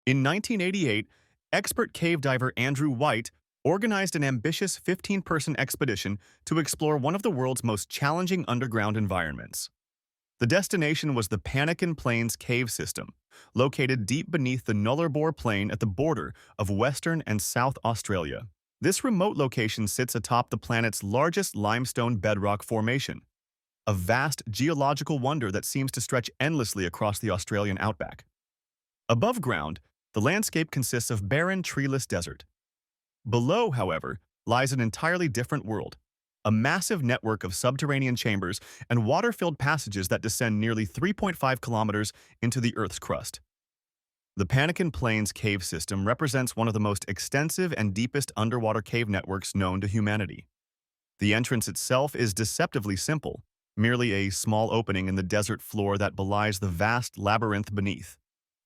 In 1988, expert cave diver Andrew White organized an ambitious 15-person expedition to explore one of the world's most challenging underground environments. The destination was the Panakin Plains Cave System, located deep beneath the Nullarbor Plain at the border of Western and South Australia. This remote location sits atop the planet's largest limestone bedrock formation, a vast geological wonder that seems to stretch endlessly across the Australian outback. Above ground, the landscape consists of barren, treeless desert. Below, however, lies an entirely different world, a massive network of subterranean chambers and water-filled passages that descend nearly 3.5 kilometers into the Earth's crust. The Panakin Plains Cave System represents one of the most extensive and deepest underwater cave networks known to humanity. The entrance itself is deceptively simple, merely a small opening in the desert floor that belies the vast labyrinth beneath.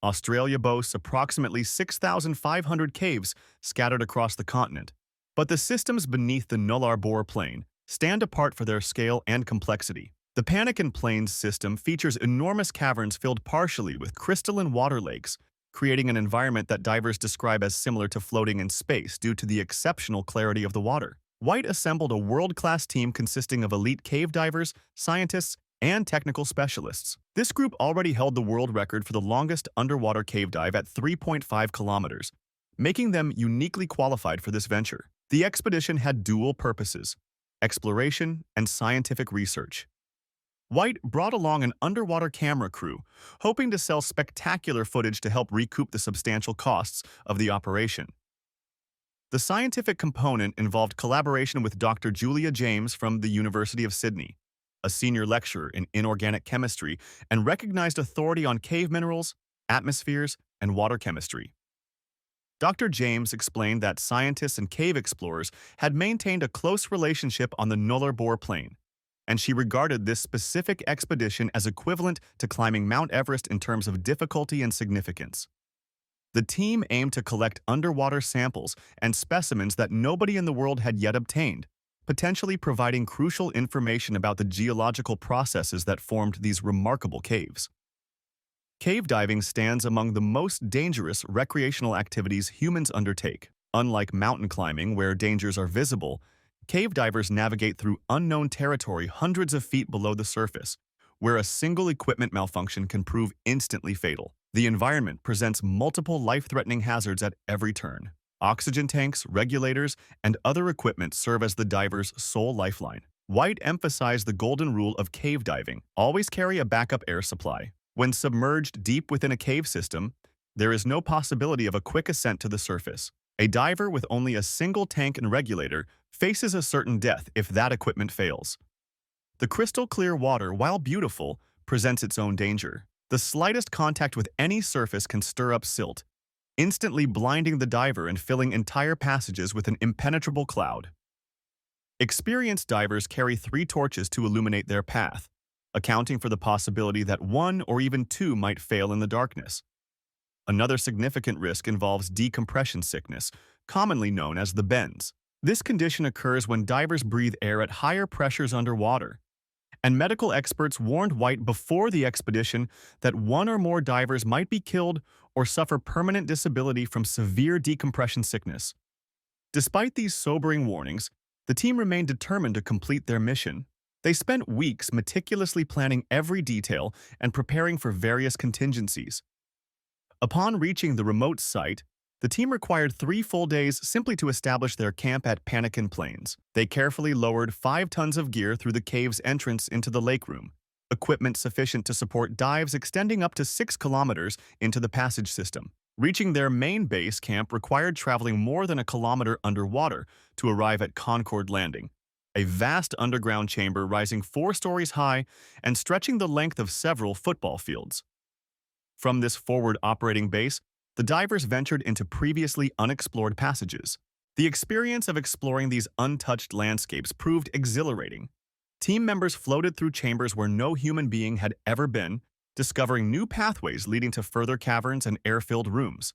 Australia boasts approximately 6,500 caves scattered across the continent, but the systems beneath the Nullarbor Plain stand apart for their scale and complexity. The Panakin Plains system features enormous caverns filled partially with crystalline water lakes, creating an environment that divers describe as similar to floating in space due to the exceptional clarity of the water. White assembled a world-class team consisting of elite cave divers, scientists, and technical specialists. This group already held the world record for the longest underwater cave dive at 3.5 kilometers, making them uniquely qualified for this venture. The expedition had dual purposes: exploration and scientific research. White brought along an underwater camera crew, hoping to sell spectacular footage to help recoup the substantial costs of the operation. The scientific component involved collaboration with Dr. Julia James from the University of Sydney, a senior lecturer in inorganic chemistry and recognized authority on cave minerals, atmospheres, and water chemistry. Dr. James explained that scientists and cave explorers had maintained a close relationship on the Nullarbor Plain, and she regarded this specific expedition as equivalent to climbing Mount Everest in terms of difficulty and significance. The team aimed to collect underwater samples and specimens that nobody in the world had yet obtained, potentially providing crucial information about the geological processes that formed these remarkable caves. Cave diving stands among the most dangerous recreational activities humans undertake. Unlike mountain climbing, where dangers are visible, cave divers navigate through unknown territory hundreds of feet below the surface, where a single equipment malfunction can prove instantly fatal. The environment presents multiple life-threatening hazards at every turn. Oxygen tanks, regulators, and other equipment serve as the diver's sole lifeline. White emphasized the golden rule of cave diving: always carry a backup air supply. When submerged deep within a cave system, there is no possibility of a quick ascent to the surface. A diver with only a single tank and regulator faces a certain death if that equipment fails. The crystal-clear water, while beautiful, presents its own danger. The slightest contact with any surface can stir up silt, instantly blinding the diver and filling entire passages with an impenetrable cloud. Experienced divers carry 3 torches to illuminate their path, accounting for the possibility that 1 or even 2 might fail in the darkness. Another significant risk involves decompression sickness, commonly known as the bends. This condition occurs when divers breathe air at higher pressures underwater, and medical experts warned White before the expedition that 1 or more divers might be killed or suffer permanent disability from severe decompression sickness. Despite these sobering warnings, the team remained determined to complete their mission. They spent weeks meticulously planning every detail and preparing for various contingencies. Upon reaching the remote site, the team required 3 full days simply to establish their camp at Panakin Plains. They carefully lowered 5 tons of gear through the cave's entrance into the lake room, equipment sufficient to support dives extending up to 6 kilometers into the passage system. Reaching their main base camp required traveling more than a kilometer underwater to arrive at Concord Landing, a vast underground chamber rising 4 stories high and stretching the length of several football fields. From this forward operating base, the divers ventured into previously unexplored passages. The experience of exploring these untouched landscapes proved exhilarating. Team members floated through chambers where no human being had ever been, discovering new pathways leading to further caverns and air-filled rooms.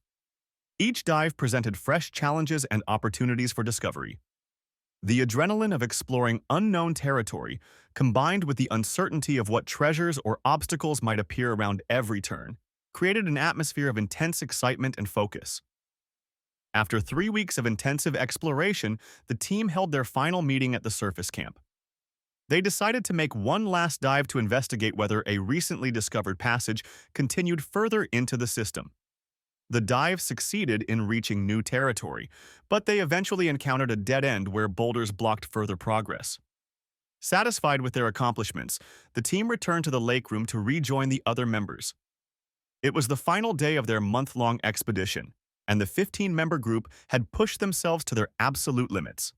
Each dive presented fresh challenges and opportunities for discovery. The adrenaline of exploring unknown territory, combined with the uncertainty of what treasures or obstacles might appear around every turn, created an atmosphere of intense excitement and focus. After 3 weeks of intensive exploration, the team held their final meeting at the surface camp. They decided to make one last dive to investigate whether a recently discovered passage continued further into the system. The dive succeeded in reaching new territory, but they eventually encountered a dead end where boulders blocked further progress. Satisfied with their accomplishments, the team returned to the lake room to rejoin the other members. It was the final day of their month-long expedition, and the 15-member group had pushed themselves to their absolute limits.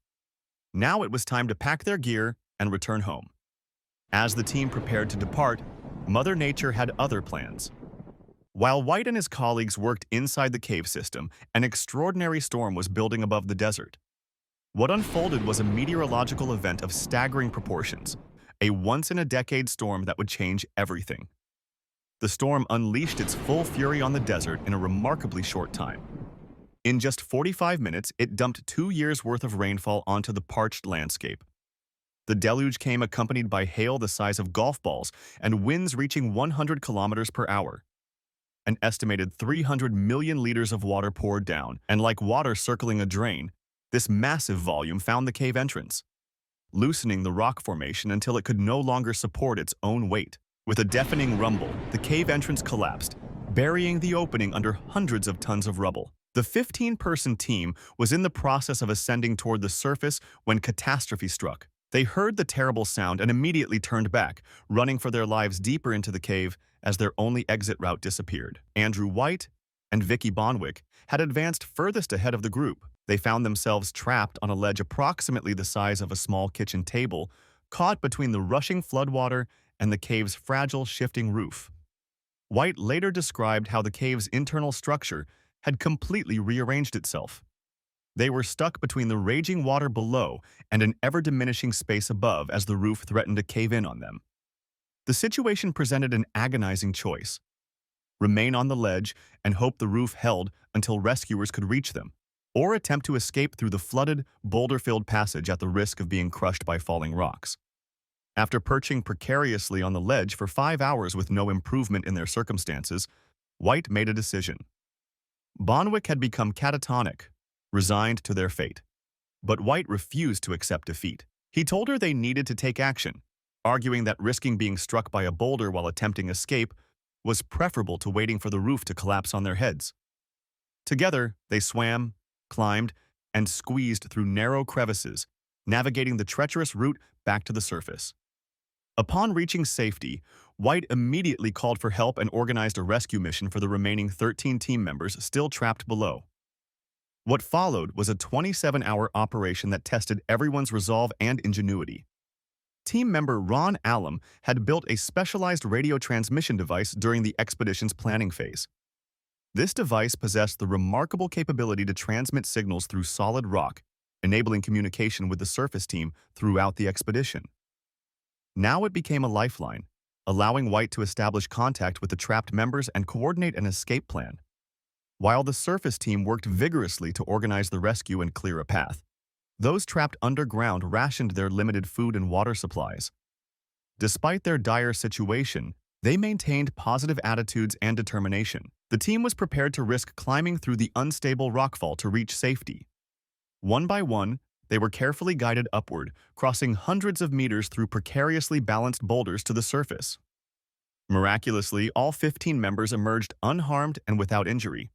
Now it was time to pack their gear and return home. As the team prepared to depart, Mother Nature had other plans. While White and his colleagues worked inside the cave system, an extraordinary storm was building above the desert. What unfolded was a meteorological event of staggering proportions, a once-in-a-decade storm that would change everything. The storm unleashed its full fury on the desert in a remarkably short time. In just 45 minutes, it dumped 2 years' worth of rainfall onto the parched landscape. The deluge came accompanied by hail the size of golf balls and winds reaching 100 kilometers per hour. An estimated 300 million liters of water poured down, and like water circling a drain, this massive volume found the cave entrance, loosening the rock formation until it could no longer support its own weight. With a deafening rumble, the cave entrance collapsed, burying the opening under hundreds of tons of rubble. The 15-person team was in the process of ascending toward the surface when catastrophe struck. They heard the terrible sound and immediately turned back, running for their lives deeper into the cave as their only exit route disappeared. Andrew White and Vicky Bonwick had advanced furthest ahead of the group. They found themselves trapped on a ledge approximately the size of a small kitchen table, caught between the rushing floodwater and the cave's fragile, shifting roof. White later described how the cave's internal structure had completely rearranged itself. They were stuck between the raging water below and an ever-diminishing space above as the roof threatened to cave in on them. The situation presented an agonizing choice: remain on the ledge and hope the roof held until rescuers could reach them, or attempt to escape through the flooded, boulder-filled passage at the risk of being crushed by falling rocks. After perching precariously on the ledge for 5 hours with no improvement in their circumstances, White made a decision. Bonwick had become catatonic, resigned to their fate. But White refused to accept defeat. He told her they needed to take action, arguing that risking being struck by a boulder while attempting escape was preferable to waiting for the roof to collapse on their heads. Together, they swam, climbed, and squeezed through narrow crevices, navigating the treacherous route back to the surface. Upon reaching safety, White immediately called for help and organized a rescue mission for the remaining 13 team members still trapped below. What followed was a 27-hour operation that tested everyone's resolve and ingenuity. Team member Ron Allum had built a specialized radio transmission device during the expedition's planning phase. This device possessed the remarkable capability to transmit signals through solid rock, enabling communication with the surface team throughout the expedition. Now it became a lifeline, allowing White to establish contact with the trapped members and coordinate an escape plan. While the surface team worked vigorously to organize the rescue and clear a path, those trapped underground rationed their limited food and water supplies. Despite their dire situation, they maintained positive attitudes and determination. The team was prepared to risk climbing through the unstable rockfall to reach safety. One by one, they were carefully guided upward, crossing hundreds of meters through precariously balanced boulders to the surface. Miraculously, all 15 members emerged unharmed and without injury.